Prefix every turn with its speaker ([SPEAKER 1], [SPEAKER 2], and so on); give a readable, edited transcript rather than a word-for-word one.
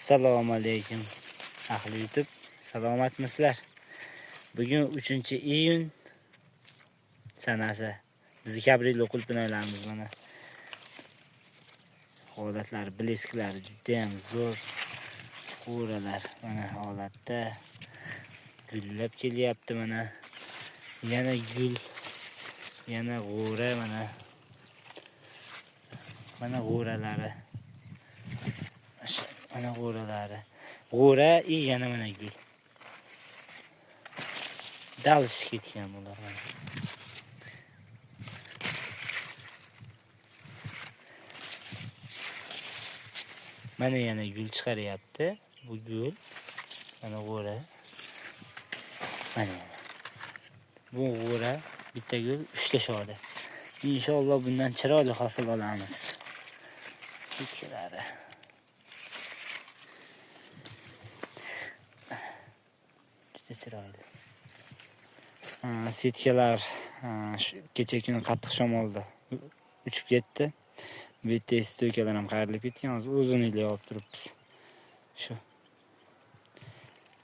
[SPEAKER 1] Assalomu alaykum ahli YouTube. Salomatmisizlar? Bugun 3-iyun sanasi. Biz kabril o'qib binolarimiz mana. Holatlar, blesklar juda ham zo'r. Qo'ralar mana holatda gullab kelyapti mana. Yana gul, yana g'o'ra mana. Mana g'o'ralari. Mana g'o'ralari. G'o'ra yana mana gul. Dalsh ketgan ular mana. Mana yana gul chiqaryapti. Bu gul. Mana g'o'ra. Mana. Bu g'o'ra, bitta gul, 3 ta shoda. Inshaalloh bundan chiroyli hosil olamiz. Sitkalari. Juda chiroyli. Sitkalar kecha kuni qattiq shamolda uchib ketdi. Bu yerda stoykalar ham qayrilib ketgan. Hozir o'zini olib turibmiz. Shu